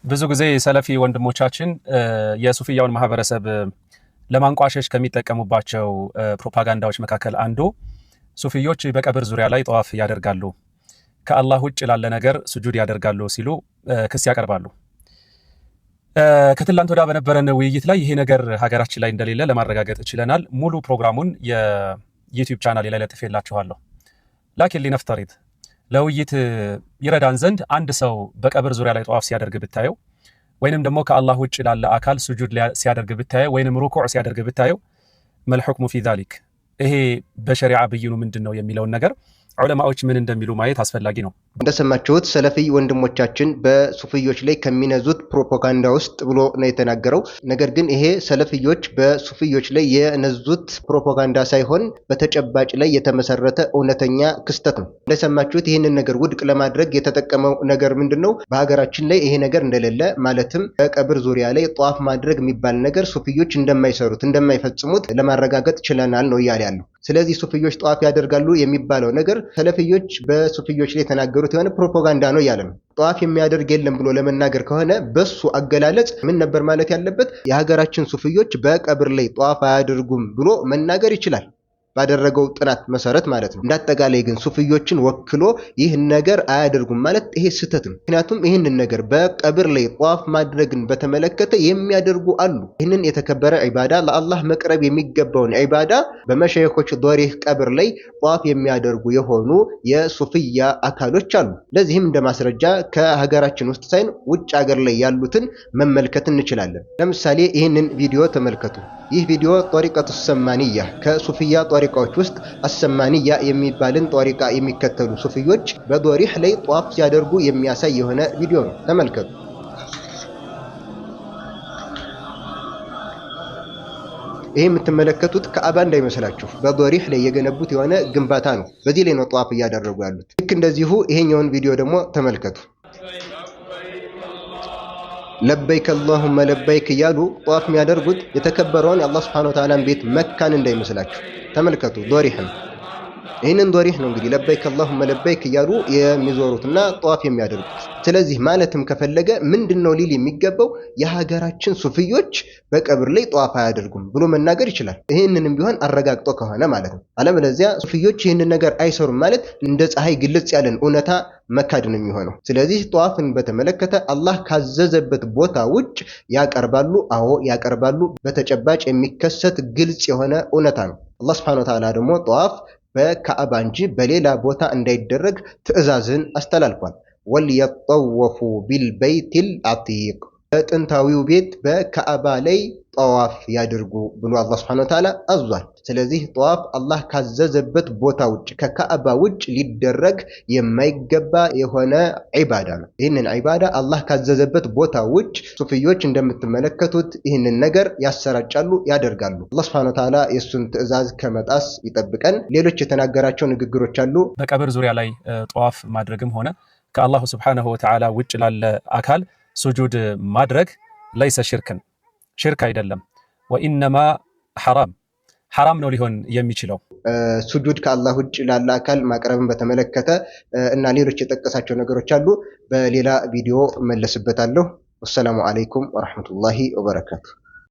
ብዙ ጊዜ ሰለፊ ወንድሞቻችን የሱፊያውን ማህበረሰብ ለማንቋሸሽ ከሚጠቀሙባቸው ፕሮፓጋንዳዎች መካከል አንዱ ሱፊዮች በቀብር ዙሪያ ላይ ጠዋፍ ያደርጋሉ፣ ከአላህ ውጭ ላለ ነገር ስጁድ ያደርጋሉ ሲሉ ክስ ያቀርባሉ። ከትላንት ወዲያ በነበረን ውይይት ላይ ይሄ ነገር ሀገራችን ላይ እንደሌለ ለማረጋገጥ ችለናል። ሙሉ ፕሮግራሙን የዩቲዩብ ቻናል ላይ ለጥፌላችኋለሁ። ላኪን ሊነፍተሪት ለውይይት ይረዳን ዘንድ አንድ ሰው በቀብር ዙሪያ ላይ ጠዋፍ ሲያደርግ ብታየው ወይንም ደግሞ ከአላህ ውጭ ላለ አካል ስጁድ ሲያደርግ ብታየው ወይንም ሩኩዕ ሲያደርግ ብታየው መልሁክሙ ፊ ዛሊክ፣ ይሄ በሸሪዓ ብይኑ ምንድነው የሚለውን ነገር ዑለማዎች ምን እንደሚሉ ማየት አስፈላጊ ነው። እንደሰማችሁት ሰለፊ ወንድሞቻችን በሱፊዮች ላይ ከሚነዙት ፕሮፓጋንዳ ውስጥ ብሎ ነው የተናገረው። ነገር ግን ይሄ ሰለፊዮች በሱፊዮች ላይ የነዙት ፕሮፓጋንዳ ሳይሆን በተጨባጭ ላይ የተመሰረተ እውነተኛ ክስተት ነው። እንደሰማችሁት ይህንን ነገር ውድቅ ለማድረግ የተጠቀመው ነገር ምንድነው? በሀገራችን ላይ ይሄ ነገር እንደሌለ ማለትም በቀብር ዙሪያ ላይ ጧፍ ማድረግ የሚባል ነገር ሱፊዮች እንደማይሰሩት እንደማይፈጽሙት ለማረጋገጥ ችለናል ነው እያለ ያለው። ስለዚህ ሱፊዮች ጧፍ ያደርጋሉ የሚባለው ነገር ሰለፊዮች በሱፊዮች ላይ የተናገሩት የሆነ ፕሮፓጋንዳ ነው ያለ ነው። ጧፍ የሚያደርግ የለም ብሎ ለመናገር ከሆነ በሱ አገላለጽ ምን ነበር ማለት ያለበት? የሀገራችን ሱፊዮች በቀብር ላይ ጧፍ አያደርጉም ብሎ መናገር ይችላል፣ ባደረገው ጥናት መሰረት ማለት ነው። እንዳጠቃላይ ግን ሱፊዮችን ወክሎ ይህን ነገር አያደርጉም ማለት ይሄ ስህተት ነው። ምክንያቱም ይህንን ነገር በቀብር ላይ ጧፍ ማድረግን በተመለከተ የሚያደርጉ አሉ። ይህንን የተከበረ ዒባዳ ለአላህ መቅረብ የሚገባውን ዒባዳ በመሸይኾች ዶሪህ ቀብር ላይ ጧፍ የሚያደርጉ የሆኑ የሱፊያ አካሎች አሉ። ለዚህም እንደ ማስረጃ ከሀገራችን ውስጥ ሳይሆን ውጭ ሀገር ላይ ያሉትን መመልከት እንችላለን። ለምሳሌ ይህንን ቪዲዮ ተመልከቱ። ይህ ቪዲዮ ጦሪቀቱ ሰማንያ ከሱፊያ ጦሪቃዎች ውስጥ አሰማንያ የሚባልን ጦሪቃ የሚከተሉ ሱፊዮች በዶሪህ ላይ ጧፍ ሲያደርጉ የሚያሳይ የሆነ ቪዲዮ ነው። ተመልከቱ። ይህ የምትመለከቱት ከአባ እንዳይመስላችሁ በዶሪህ ላይ የገነቡት የሆነ ግንባታ ነው። በዚህ ላይ ነው ጧፍ እያደረጉ ያሉት። ልክ እንደዚሁ ይሄኛውን ቪዲዮ ደግሞ ተመልከቱ። ለበይክ አላሁመ ለበይክ እያሉ ጧፍ የሚያደርጉት የተከበረውን የአላህ ሱብሓነሁ ወተዓላን ቤት መካን እንዳይመስላችሁ። ተመልከቱ ዶሪህን። ይህንን ዶሪህ ነው እንግዲህ ለበይክ አላሁመ ለበይክ እያሉ የሚዞሩትና ጧፍ የሚያደርጉት። ስለዚህ ማለትም ከፈለገ ምንድነው ሊል የሚገባው? የሀገራችን ሱፊዮች በቀብር ላይ ጧፍ አያደርጉም ብሎ መናገር ይችላል። ይህንንም ቢሆን አረጋግጦ ከሆነ ማለት ነው። አለበለዚያ ሱፊዮች ይህንን ነገር አይሰሩም ማለት እንደ ፀሐይ ግልጽ ያለን እውነታ መካድ ነው የሚሆነው። ስለዚህ ጧፍን በተመለከተ አላህ ካዘዘበት ቦታ ውጭ ያቀርባሉ። አዎ ያቀርባሉ። በተጨባጭ የሚከሰት ግልጽ የሆነ እውነታ ነው። አላህ ሱብሓነሁ ወተዓላ ደግሞ ጧፍ በካዕባ እንጂ በሌላ ቦታ እንዳይደረግ ትዕዛዝን አስተላልፏል። ወልየጠወፉ ቢልበይቲል አቲቅ፣ በጥንታዊው ቤት በካዕባ ላይ ጠዋፍ ያድርጉ ብሎ አላህ ሱብሓነሁ ወተዓላ አዟል። ስለዚህ ጠዋፍ አላህ ካዘዘበት ቦታ ውጭ ከካዕባ ውጭ ሊደረግ የማይገባ የሆነ ዒባዳ ነው። ይህንን ዒባዳ አላህ ካዘዘበት ቦታ ውጭ ሱፊዮች እንደምትመለከቱት ይህንን ነገር ያሰራጫሉ፣ ያደርጋሉ። አላህ ሱብሓነሁ ወተዓላ የእሱን ትዕዛዝ ከመጣስ ይጠብቀን። ሌሎች የተናገራቸው ንግግሮች አሉ። በቀብር ዙሪያ ላይ ጠዋፍ ማድረግም ሆነ ከአላሁ ሱብሓነሁ ወተዓላ ውጭ ላለ አካል ስጁድ ማድረግ ለይሰ ሽርክን፣ ሽርክ አይደለም። ወኢነማ ሐራም ነው ሊሆን የሚችለው። ስጁድ ከአላህ ውጭ ላለ አካል ማቅረብን በተመለከተ እና ሌሎች የጠቀሳቸው ነገሮች አሉ። በሌላ ቪዲዮ መለስበታለሁ። ወሰላሙ አለይኩም ወራህመቱላሂ ወበረካቱ።